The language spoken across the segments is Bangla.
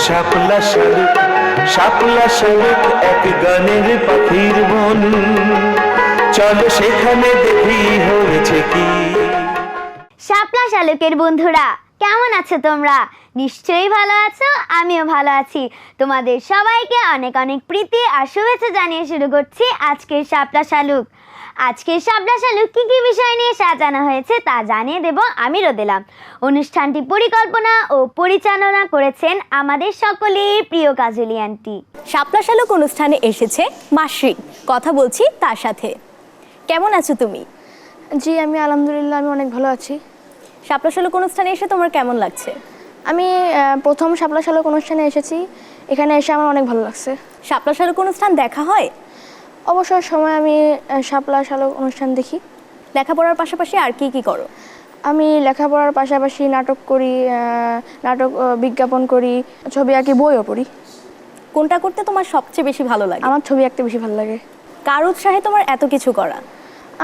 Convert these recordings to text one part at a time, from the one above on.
শাপলা শালুক, শাপলা শালুক এক গানের পাখির মন, চলো সেখানে দেখি হয়েছে কি। শাপলা শালুকের বন্ধুরা কেমন আছো তোমরা? নিশ্চয়ই ভালো আছো, আমিও ভালো আছি। তোমাদের সবাইকে অনেক অনেক প্রীতি আর শুভেচ্ছা জানিয়ে শুরু করছি আজকের শাপলা শালুক। আজকের শাপলা শালুক কী কী বিষয় নিয়ে সাজানো হয়েছে তা জানিয়ে দেব আমি রোদেলা। অনুষ্ঠানটি পরিকল্পনা ও পরিচালনা করেছেন আমাদের সকলের প্রিয় কাজলি আন্টি। শাপলা শালুক অনুষ্ঠানে এসেছে মাসি, কথা বলছি তার সাথে। কেমন আছো তুমি? জি আমি আলহামদুলিল্লাহ, আমি অনেক ভালো আছি। শাপলা শালুক অনুষ্ঠানে এসে তোমার কেমন লাগছে? আমি প্রথম শাপলা শালুক অনুষ্ঠানে এসেছি, এখানে এসে আমার অনেক ভালো লাগছে। শাপলা শালুক অনুষ্ঠান দেখা হয়? অবসর সময় আমি শাপলা শালুক অনুষ্ঠান দেখি। লেখাপড়ার পাশাপাশি আর কি কি করো? আমি লেখাপড়ার পাশাপাশি নাটক করি, নাটক বিজ্ঞাপন করি, ছবি আঁকি, বইও পড়ি। কোনটা করতে তোমার সবচেয়ে বেশি ভালো লাগে? আমার ছবি আঁকতে বেশি ভালো লাগে। কার উৎসাহে তোমার এত কিছু করা?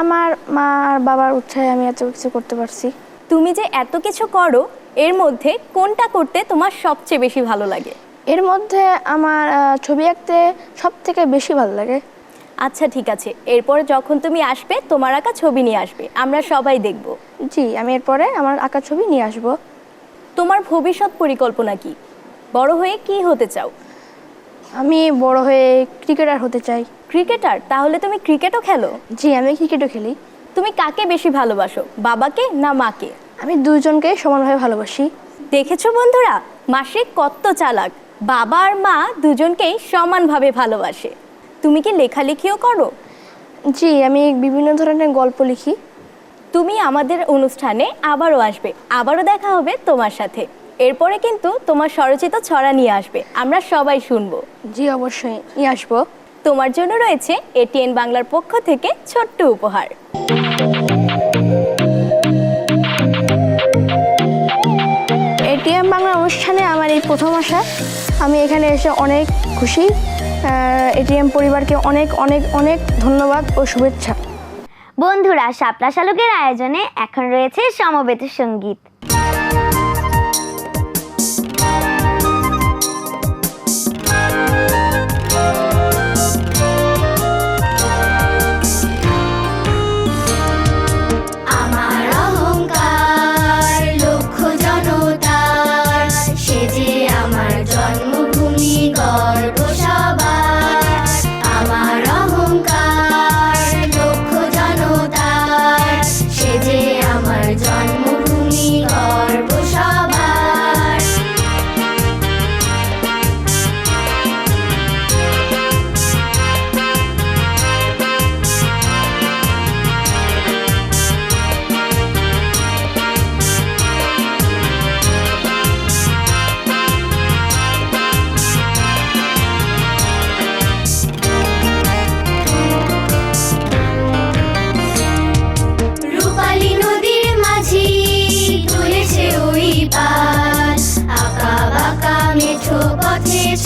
আমার মা আর বাবার উৎসাহে আমি এত কিছু করতে পারছি। তুমি যে এত কিছু করো এর মধ্যে কোনটা করতে তোমার সবচেয়ে বেশি ভালো লাগে? এর মধ্যে আমার ছবি আঁকতে সব থেকে বেশি ভালো লাগে। আচ্ছা ঠিক আছে, এরপরে যখন তুমি আসবে তোমার আঁকা ছবি নিয়ে আসবে, আমরা সবাই দেখব। জি আমি এরপরে আমার আঁকা ছবি নিয়ে আসব। তোমার ভবিষ্যৎ পরিকল্পনা কি? বড় হয়ে কি হতে চাও? আমি বড় হয়ে ক্রিকেটার হতে চাই। ক্রিকেটার? তাহলে তুমি ক্রিকেটও খেলো? জি আমি ক্রিকেটও খেলি। তুমি কাকে বেশি ভালোবাসো, বাবাকে না মাকে? আমি দুজনকে সমানভাবে ভালোবাসি। দেখেছো বন্ধুরা, মাসি কত চালাক, বাবা আর মা দুজনকেই সমানভাবে ভালোবাসে। তুমি কি লেখালেখিও করো? জি আমি বিভিন্ন ধরনের গল্প লিখি। তুমি আমাদের অনুষ্ঠানে আবারও আসবে, আবারও দেখা হবে তোমার সাথে। এরপরে কিন্তু তোমার স্বরচিত ছড়া নিয়ে আসবে, আমরা সবাই শুনবো। জি অবশ্যই নিয়ে আসবো। তোমার জন্য রয়েছে এটিএন বাংলার পক্ষ থেকে ছোট্ট উপহার। এটিএন বাংলা অনুষ্ঠানে আমার এই প্রথম আসা, আমি এখানে এসে অনেক খুশি। এটিএন পরিবারকে অনেক অনেক অনেক ধন্যবাদ ও শুভেচ্ছা। বন্ধুরা, শাপলা শালুকের আয়োজনে এখন রয়েছে সমবেত সঙ্গীত।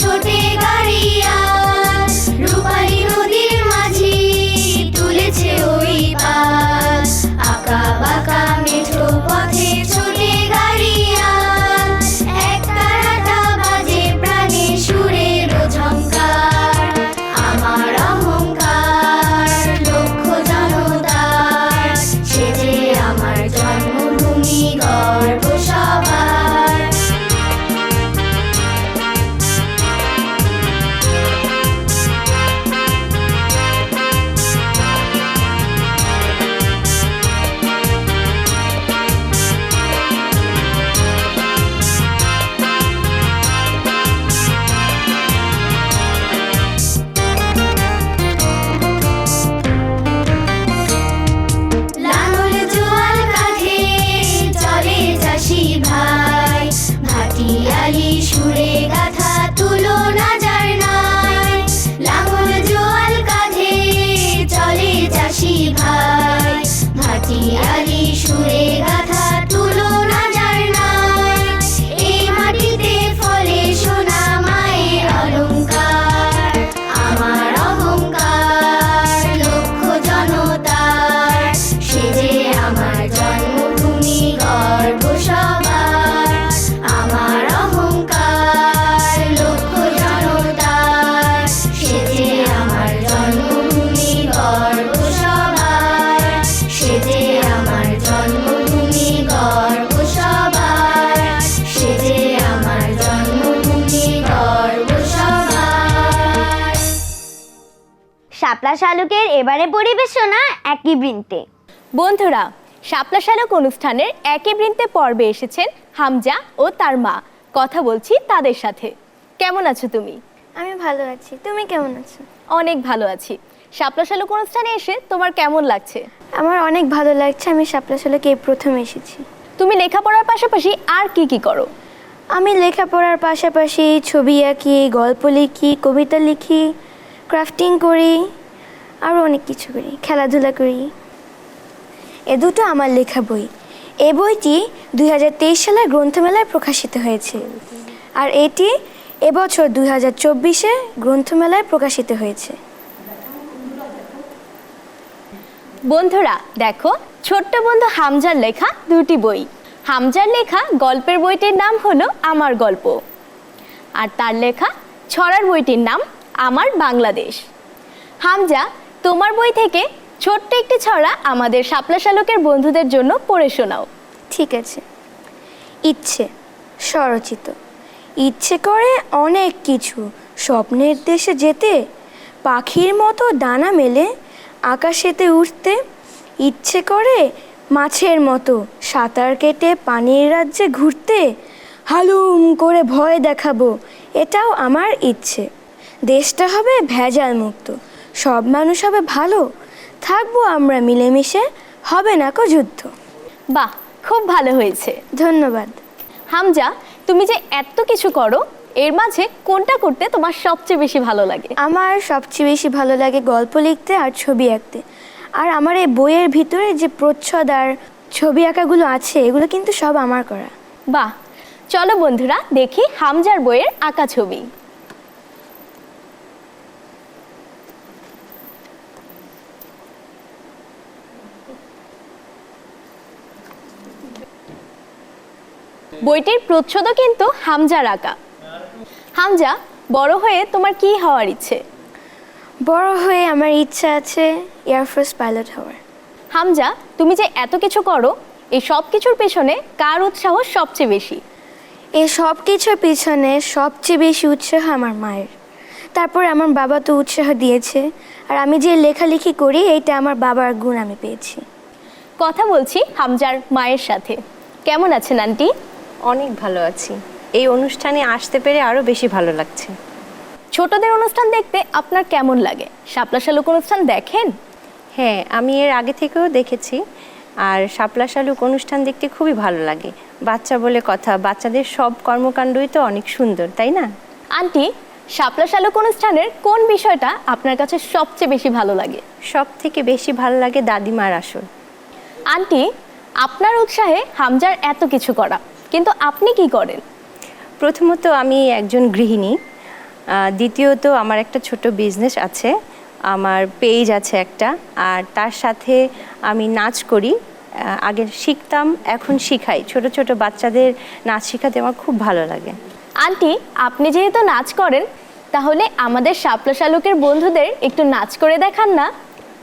ছোটে গাড়িয়াল রূপালী নদীর মাঝি তুলেছে ওই পাল, আঁকা বাঁকা মেঠো পথে ছোটে গাড়িয়াল, এক তারাটা বাজে প্রাণে সুরের ঝংকার, আমার অহংকার লক্ষ্য জনতার, সে যে আমার জন্মভূমি গর্ব সবার। সুরে গাথা তুলনা যার নাই, লাঙল জোয়াল কাঁধে চলে চাষি ভাই, ভাটিয়ালি সুরে গাথা তুলনা যার নাই, এই মাটিতে ফলে সোনা মায়ের অলংকার, আমার অহংকার লক্ষ্য জনতার, সে যে আমার জন্মভূমি গর্ব সবার, আমার অহংকার শাপলা শালুকের এবারে পরিবেশনা একই বৃন্তে। বন্ধুরা, শাপলা শালুক অনুষ্ঠানের একই বৃন্তে পর্বে এসেছেন হামজা ও তার মা। কথা বলছি তাদের সাথে। কেমন আছো তুমি? আমি ভালো আছি, তুমি কেমন আছো? অনেক ভালো আছি। শাপলা শালুক অনুষ্ঠানে এসে তোমার কেমন লাগছে? আমার অনেক ভালো লাগছে, আমি শাপলা শালুকে এই প্রথম এসেছি। তুমি লেখাপড়ার পাশাপাশি আর কি কি করো? আমি লেখাপড়ার পাশাপাশি ছবি আঁকি, গল্প লিখি, কবিতা লিখি, ক্রাফটিং করি, আরও অনেক কিছু করি, খেলাধুলা করি। এ দুটো আমার লেখা বই। এই বইটি 2023 সালের গ্রন্থমেলায় প্রকাশিত হয়েছে, আর এটি এবছর 2024-এ গ্রন্থমেলায় প্রকাশিত হয়েছে। বন্ধুরা দেখো, ছোট্ট বন্ধু হামজার লেখা দুটি বই। হামজার লেখা গল্পের বইটির নাম হলো আমার গল্প, আর তার লেখা ছড়ার বইটির নাম আমার বাংলাদেশ। হামজা, তোমার বই থেকে ছোট্ট একটি ছড়া আমাদের শাপলা শালুকের বন্ধুদের জন্য পড়ে শোনাও। ঠিক আছে। ইচ্ছে, স্বরচিত। ইচ্ছে করে অনেক কিছু, স্বপ্নের দেশে যেতে, পাখির মতো ডানা মেলে আকাশেতে উঠতে। ইচ্ছে করে মাছের মতো সাঁতার কেটে পানির রাজ্যে ঘুরতে। হালুম করে ভয় দেখাবো, এটাও আমার ইচ্ছে। দেশটা হবে ভেজাল মুক্ত, সব মানুষ হবে ভালো, থাকবো আমরা মিলেমিশে, হবে না কো যুদ্ধ। বাহ, খুব ভালো হয়েছে। ধন্যবাদ। হামজা, তুমি যে এত কিছু করো, এর মাঝে কোনটা করতে তোমার সবচেয়ে বেশি ভালো লাগে? আমার সবচেয়ে বেশি ভালো লাগে গল্প লিখতে আর ছবি আঁকতে। আর আমার এই বইয়ের ভিতরে যে প্রচ্ছদ আর ছবি আঁকাগুলো আছে, এগুলো কিন্তু সব আমার করা। বাহ, চলো বন্ধুরা দেখি হামজার বইয়ের আঁকা ছবি। বইটির প্রচ্ছদও কিন্তু হামজার আঁকা। হামজা, বড় হয়ে তোমার কি হওয়ার ইচ্ছে? বড় হয়ে আমার ইচ্ছা আছে এয়ারফোর্স পাইলট হওয়ার। হামজা, তুমি যে এত কিছু করো, এই সব কিছুর পেছনে কার উৎসাহ সবচেয়ে বেশি? এই সব কিছুর পিছনে সবচেয়ে বেশি উৎসাহ আমার মায়ের। তারপরে আমার বাবা তো উৎসাহ দিয়েছে, আর আমি যে লেখালেখি করি এইটা আমার বাবার গুণ আমি পেয়েছি। কথা বলছি হামজার মায়ের সাথে। কেমন আছেন আন্টি? অনেক ভালো আছি। এই অনুষ্ঠানে আসতে পেরে আরও বেশি ভালো লাগছে। ছোটদের অনুষ্ঠান দেখতে আপনার কেমন লাগে? শাপলা শালুক অনুষ্ঠান দেখেন? হ্যাঁ, আমি এর আগে থেকেও দেখেছি, আর শাপলা শালুক অনুষ্ঠান দেখতে খুবই ভালো লাগে। বাচ্চা বলে কথা, বাচ্চাদের সব কর্মকাণ্ডই তো অনেক সুন্দর, তাই না? আন্টি, শাপলা শালুক অনুষ্ঠানের কোন বিষয়টা আপনার কাছে সবচেয়ে বেশি ভালো লাগে? সব থেকে বেশি ভালো লাগে দাদিমার আসর। আন্টি, আপনার উৎসাহে হামজার এত কিছু করা, কিন্তু আপনি কি করেন? প্রথমত আমি একজন গৃহিণী, দ্বিতীয়ত আমার একটা ছোট বিজনেস আছে, আমার পেজ আছে একটা, আর তার সাথে আমি নাচ করি। আগে শিখতাম, এখন শিখাই। ছোট ছোট বাচ্চাদের নাচ শেখাতে আমার খুব ভালো লাগে। আন্টি, আপনি যেহেতু নাচ করেন, তাহলে আমাদের শাপলা শালুকের বন্ধুদের একটু নাচ করে দেখান না?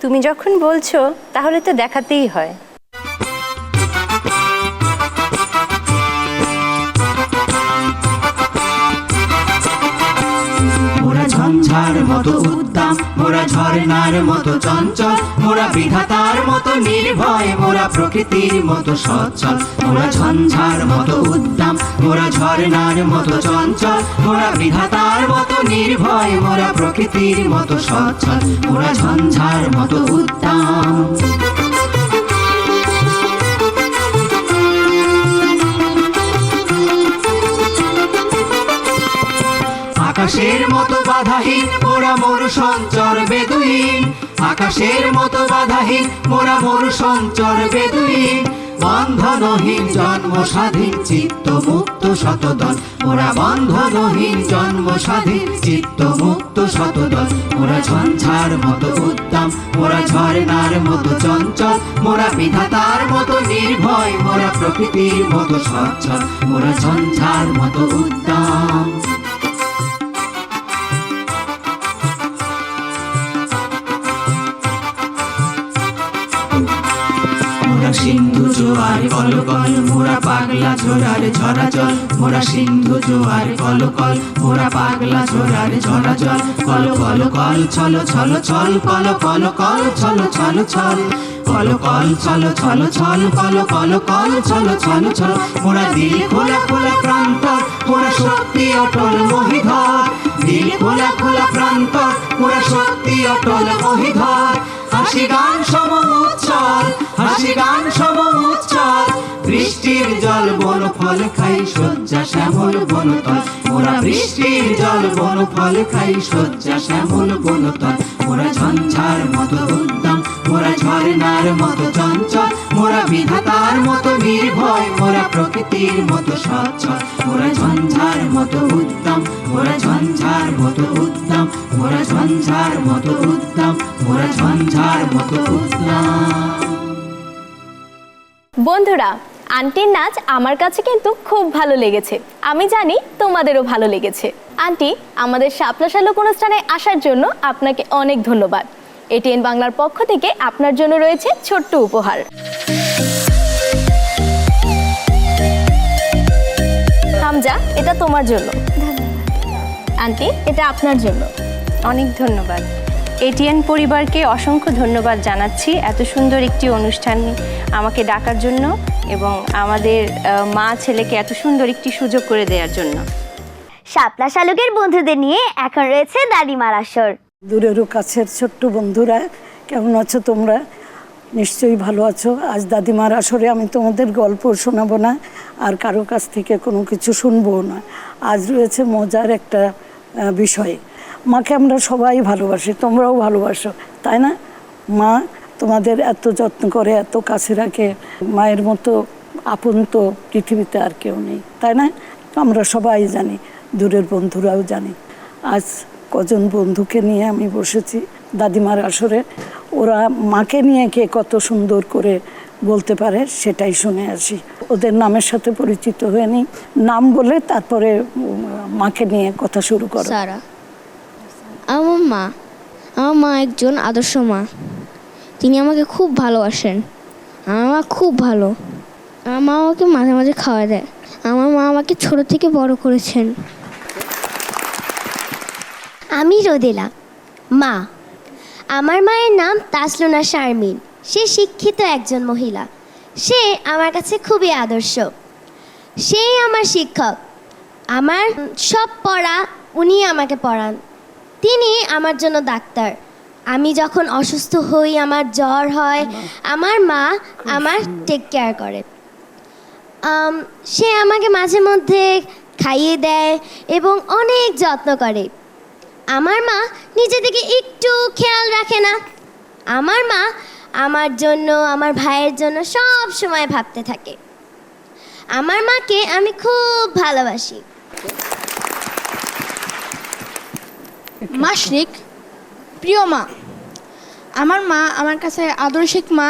তুমি যখন বলছো তাহলে তো দেখাতেই হয়। মোরা ঝঞ্ঝার মতো উদ্দাম, মোরা ঝর্ণার মতো চঞ্চল, মোরা বিধাতার মতো নির্ভয়, মোরা প্রকৃতির মতো সচ্ছল। মোরা ঝঞ্ঝার মতো উদ্দাম, মোরা ঝর্ণার মতো চঞ্চল, মোরা বিধাতার মতো নির্ভয়, মোরা প্রকৃতির মতো সচ্ছল। মোরা ঝঞ্ঝার মতো উদ্দাম। আকাশের মতো বাধাহীন মোরা মরু সঞ্চর বেদুইন, আকাশের মতো বাধাহীন মোরা মরু সঞ্চর বেদুইন। বন্ধনহীন জন্ম স্বাধীন চিত্ত মুক্ত শতদল, মোরা বন্ধনহীন জন্ম স্বাধীন চিত্ত মুক্ত শতদল। মোরা ঝঞ্ঝার মতো উদ্দাম, মোরা ঝর্ণার মতো চঞ্চল, মোরা বিধাতার মতো নির্ভয়, মোরা প্রকৃতির মতো সচ্ছল। মোরা ঝঞ্ঝার মতো উদ্দাম। মোরা সিন্ধু জোয়ার কলকল, মোরা পাগলা ঝোড়া জোয়ার ঝরা জল মোরা সিন্ধু জোয়ার কল কল মোরা পাগলা ঝোরার ঝরা জল কল কল কল চলো চলো চল কল কল কল চলো চলো চল কল কল চলো চলো চল কল কল কল চলো চলো চল মোরা দিল খোলা খোলা প্রান্ত মোরা শক্তি অটল মহিধর দিল খোলা খোলা প্রান্ত মোরা শক্তি অটল মহিধর হাসি গান সম উচ্ছল হাসি গান সম উচ্ছল বৃষ্টির জল বন ফল খাই শয্যা শ্যামল বনতল মোরা বৃষ্টির জল বন ফল খাই শয্যা শ্যামল বনতল মোরা ঝঞ্ঝার মতো উদ্যম মোরা ঝর্ণার মতো চঞ্চল মোরা বিধাতার মতো নির্ভয় মোরা প্রকৃতির মতো সচ্ছল মোরা ঝঞ্ঝার মতো উদ্যম মোরা ঝঞ্ঝার মতো উদ্যম মোরা ঝঞ্ঝার মতো উদ্যম মোরা ঝঞ্ঝার মতো উদ্যম। বন্ধুরা, আন্টির নাচ আমার কাছে কিন্তু খুব ভালো লেগেছে। আমি জানি তোমাদেরও ভালো লেগেছে। আন্টি, আমাদের শাপলা শালুক অনুষ্ঠানে আসার জন্য আপনাকে অনেক ধন্যবাদ। এটিএন বাংলার পক্ষ থেকে আপনার জন্য রয়েছে ছোট্ট উপহার। হামজা, এটা তোমার জন্য। আন্টি, এটা আপনার জন্য। অনেক ধন্যবাদ। এটিএন পরিবারকে অসংখ্য ধন্যবাদ জানাচ্ছি এত সুন্দর একটি অনুষ্ঠান আমাকে ডাকার জন্য এবং আমাদের মা ছেলেকে এত সুন্দর একটি সুযোগ করে দেওয়ার জন্য। শাপলা শালুকের বন্ধুদের নিয়ে এখন রয়েছে দাদিমার আসর। দূরেরও কাছের ছোট্ট বন্ধুরা, কেমন আছো তোমরা? নিশ্চয়ই ভালো আছো। আজ দাদিমার আসরে আমি তোমাদের গল্প শোনাবো না, আর কারো কাছ থেকে কোনো কিছু শুনবো না। আজ রয়েছে মজার একটা বিষয়। মাকে আমরা সবাই ভালোবাসি, তোমরাও ভালোবাসো, তাই না? মা তোমাদের এত যত্ন করে, এত কাছে রাখে। মায়ের মতো আপন তো পৃথিবীতে আর কেউ নেই, তাই না? আমরা সবাই জানি, দূরের বন্ধুরাও জানি। আজ কজন বন্ধুকে নিয়ে আমি বসেছি দাদিমার আসরে। ওরা মাকে নিয়ে কে কত সুন্দর করে বলতে পারে সেটাই শুনে আসি। ওদের নামের সাথে পরিচিত হয়ে নিই। নাম বলে তারপরে মাকে নিয়ে কথা শুরু করো। সারা, আমার মা একজন আদর্শ মা। তিনি আমাকে খুব ভালোবাসেন। আমার মা খুব ভালো। আমার মা আমাকে মাঝে মাঝে খাওয়া দেয়। আমার মা আমাকে ছোট থেকে বড় করেছেন। আমি রোদেলা। মা, আমার মায়ের নাম তাসলুনা শারমিন। সে শিক্ষিত একজন মহিলা। সে আমার কাছে খুবই আদর্শ। সেই আমার শিক্ষক। আমার সব পড়া উনি আমাকে পড়ান। তিনি আমার জন্য ডাক্তার। আমি যখন অসুস্থ হই, আমার জ্বর হয়, আমার মা আমার টেক কেয়ার করে। সে আমাকে মাঝে মধ্যে খাইয়ে দেয় এবং অনেক যত্ন করে। আমার মা নিজে থেকে একটু খেয়াল রাখে না। আমার মা আমার জন্য, আমার ভাইয়ের জন্য সব সময় ভাবতে থাকে। আমার মাকে আমি খুব ভালোবাসি। মাশরিক, প্রিয় মা, আমার মা আমার কাছে আদর্শিক মা।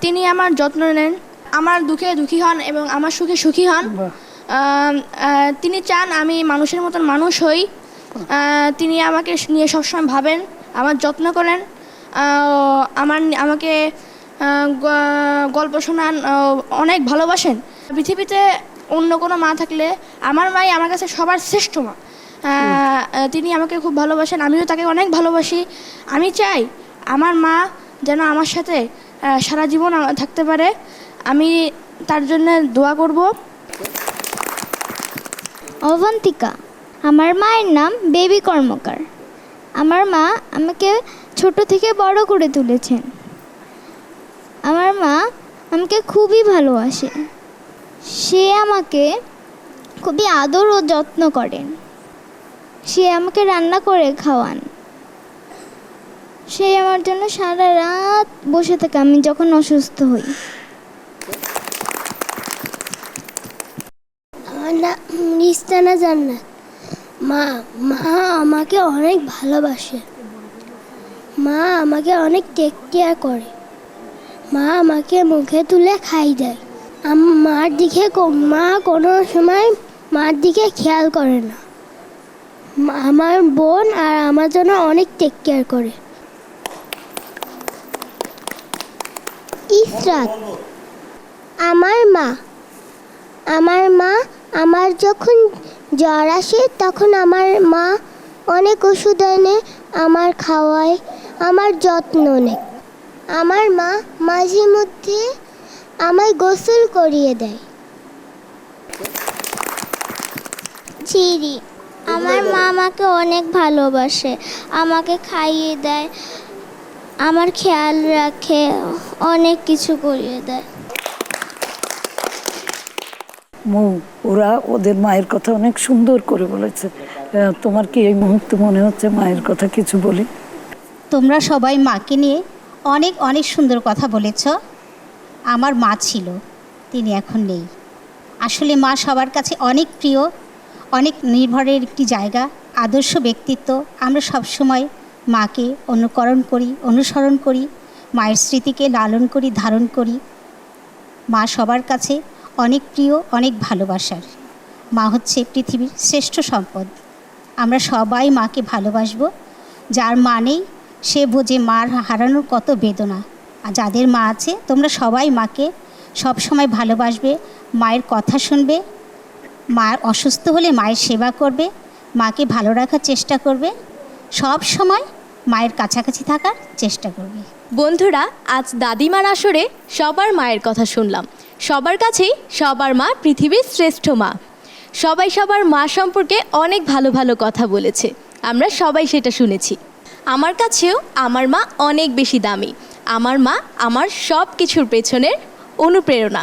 তিনি আমার যত্ন নেন, আমার দুঃখে দুঃখী হন এবং আমার সুখে সুখী হন। তিনি চান আমি মানুষের মতন মানুষ হই। তিনি আমাকে নিয়ে সবসময় ভাবেন, আমার যত্ন করেন, আমাকে গল্প শোনান, অনেক ভালোবাসেন। পৃথিবীতে অন্য কোনো মা থাকলে আমার মাই আমার কাছে সবার শ্রেষ্ঠ মা। তিনি আমাকে খুব ভালোবাসেন, আমিও তাকে অনেক ভালোবাসি। আমি চাই আমার মা যেন আমার সাথে সারা জীবন থাকতে পারে। আমি তার জন্য দোয়া করব। অবন্তিকা, আমার মায়ের নাম বেবি কর্মকার। আমার মা আমাকে ছোট থেকে বড় করে তুলেছেন। আমার মা আমাকে খুবই ভালোবাসে। সে আমাকে খুবই আদর ও যত্ন করেন। সে আমাকে রান্না করে খাওয়ান। সে আমার জন্য সারা রাত বসে থাকে আমি যখন অসুস্থ হই। আমার নাম রিস্তানা জান্নাত। মা আমাকে অনেক ভালোবাসে। মা আমাকে অনেক টেক কেয়ার করে। মা আমাকে মুখে তুলে খাই দেয়। মা কোনো সময় মার দিকে খেয়াল করে না। আমার বোন আর আমার জন্য অনেক টেক কেয়ার করে। ইসরাত, আমার মা আমার মা, আমার যখন জ্বর আসে তখন আমার মা অনেক ওষুধ এনে আমার খাওয়ায়, আমার যত্ন নেয়। আমার মা মাঝে মধ্যে আমায় গোসল করিয়ে দেয়। চিরি, আমার মা আমাকে অনেক ভালোবাসে, আমাকে খাইয়ে দেয়, আমার খেয়াল রাখে, অনেক কিছু করিয়ে দেয়। ওরা ওদের মায়ের কথা অনেক সুন্দর করে বলেছে। তোমার কি এই মুহূর্তে মনে হচ্ছে মায়ের কথা কিছু বলি? তোমরা সবাই মাকে নিয়ে অনেক অনেক সুন্দর কথা বলেছ। আমার মা ছিল, তিনি এখন নেই। আসলে মা সবার কাছে অনেক প্রিয়, অনেক নির্ভরের একটি জায়গা, আদর্শ ব্যক্তিত্ব। আমরা সবসময় মাকে অনুসরণ করি, মায়ের স্মৃতিকে লালন করি, ধারণ করি। মা সবার কাছে অনেক প্রিয়, অনেক ভালোবাসার। মা হচ্ছে পৃথিবীর শ্রেষ্ঠ সম্পদ। আমরা সবাই মাকে ভালোবাসবো। যার মা নেই সে বোঝে মার হারানোর কত বেদনা। আর যাদের মা আছে তোমরা সবাই মাকে সবসময় ভালোবাসবে, মায়ের কথা শুনবে, মার অসুস্থ হলে মায়ের সেবা করবে, মাকে ভালো রাখার চেষ্টা করবে, সব সময় মায়ের কাছাকাছি থাকার চেষ্টা করবে। বন্ধুরা, আজ দাদিমার আসরে সবার মায়ের কথা শুনলাম। সবার কাছেই সবার মা পৃথিবীর শ্রেষ্ঠ মা। সবাই সবার মা সম্পর্কে অনেক ভালো ভালো কথা বলেছে, আমরা সবাই সেটা শুনেছি। আমার কাছেও আমার মা অনেক বেশি দামি। আমার মা আমার সব কিছুর পেছনের অনুপ্রেরণা।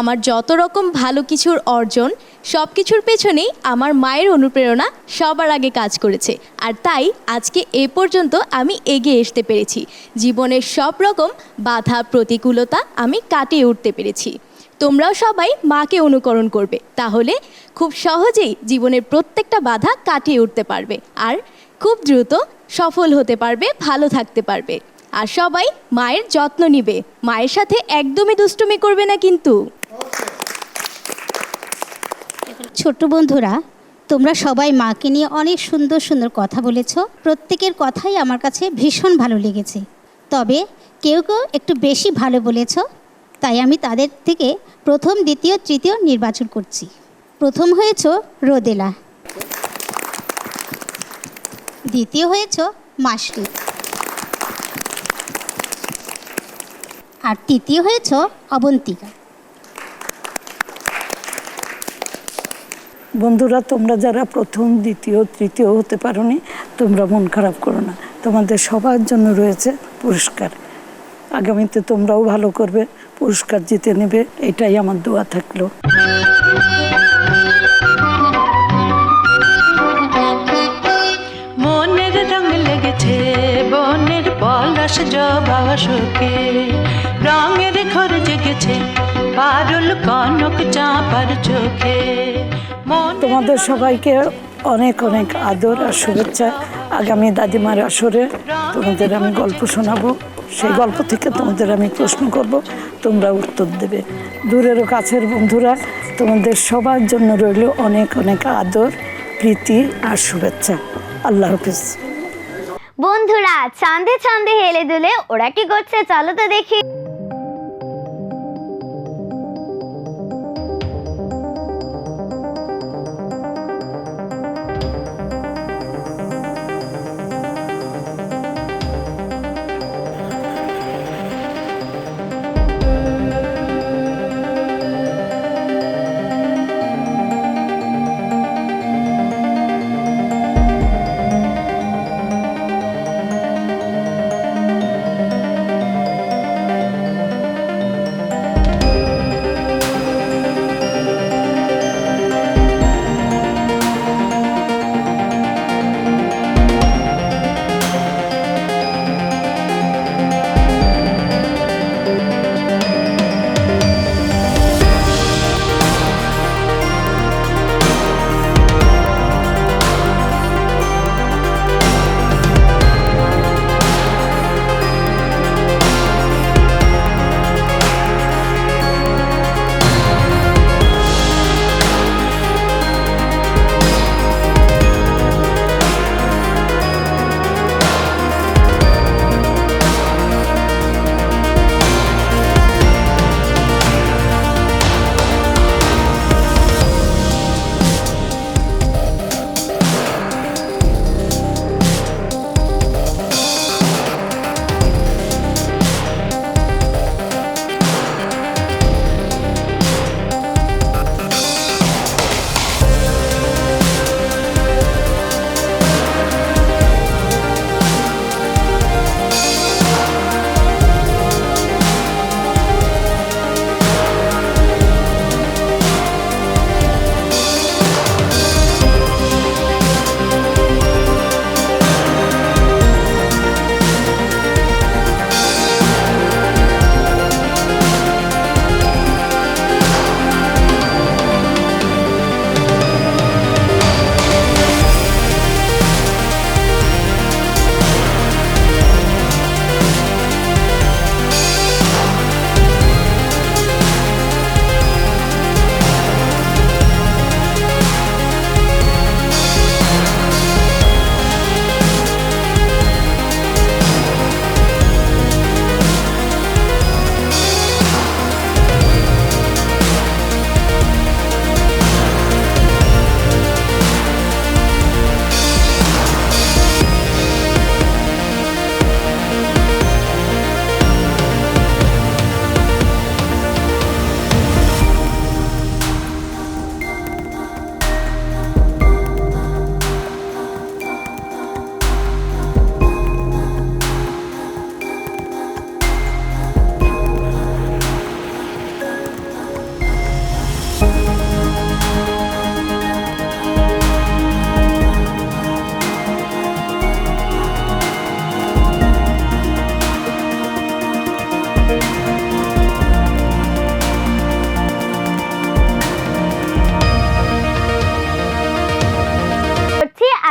আমার যত রকম ভালো কিছুর অর্জন, সব কিছুর পেছনেই আমার মায়ের অনুপ্রেরণা সবার আগে কাজ করেছে। আর তাই আজকে এ পর্যন্ত আমি এগিয়ে আসতে পেরেছি। জীবনের সব রকম বাধা প্রতিকূলতা আমি কাটিয়ে উঠতে পেরেছি। তোমরাও সবাই মাকে অনুকরণ করবে, তাহলে খুব সহজেই জীবনের প্রত্যেকটা বাধা কাটিয়ে উঠতে পারবে আর খুব দ্রুত সফল হতে পারবে, ভালো থাকতে পারবে। আর সবাই মায়ের যত্ন নিবে, মায়ের সাথে একদমই দুষ্টুমি করবে না কিন্তু। ছোট্ট বন্ধুরা, তোমরা সবাই মাকে নিয়ে অনেক সুন্দর সুন্দর কথা বলেছ। প্রত্যেকের কথাই আমার কাছে ভীষণ ভালো লেগেছে। তবে কেউ কেউ একটু বেশি ভালো বলেছ, তাই আমি তাদের থেকে প্রথম, দ্বিতীয়, তৃতীয় নির্বাচন করছি। প্রথম হয়েছ রোদেলা, দ্বিতীয় হয়েছ মাসরি, আর তৃতীয় হয়েছ অবন্তিকা। বন্ধুরা, তোমরা যারা প্রথম, দ্বিতীয়, তৃতীয় হতে পারোনি, তোমরা মন খারাপ করো না। তোমাদের সবার জন্য রয়েছে পুরস্কার। আগামীতে তোমরাও ভালো করবে, পুরস্কার জিতে নেবে, এটাই আমার দোয়া থাকলো। মনের রং লেগেছে বনের পলাশ জবা শোকে, রঙের ঘর জেগেছে পারুল কনক চাঁপার চোখে। তোমাদের সবাইকে অনেক অনেক আদর আর শুভেচ্ছা। আগামী দাদিমার আসরে তোমাদের আমি গল্প শোনাবো, সেই গল্প থেকে তোমাদের আমি প্রশ্ন করব, তোমরা উত্তর দেবে। দূরের ও কাছের বন্ধুরা, তোমাদের সবার জন্য রইল অনেক অনেক আদর, প্রীতি আর শুভেচ্ছা। আল্লাহ হাফিজ। বন্ধুরা, চাঁদে চাঁদে হেলে দুলে ওরা কি করছে চলো তো দেখি।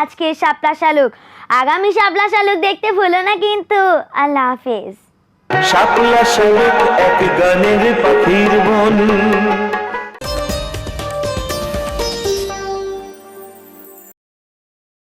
আজকের শাপলা শালুক। আগামী শাপলা শালুক দেখতে ভুলো না কিন্তু। আল্লাহ হাফেজ। শাপলা শালুক এক গানের পাখির বোন।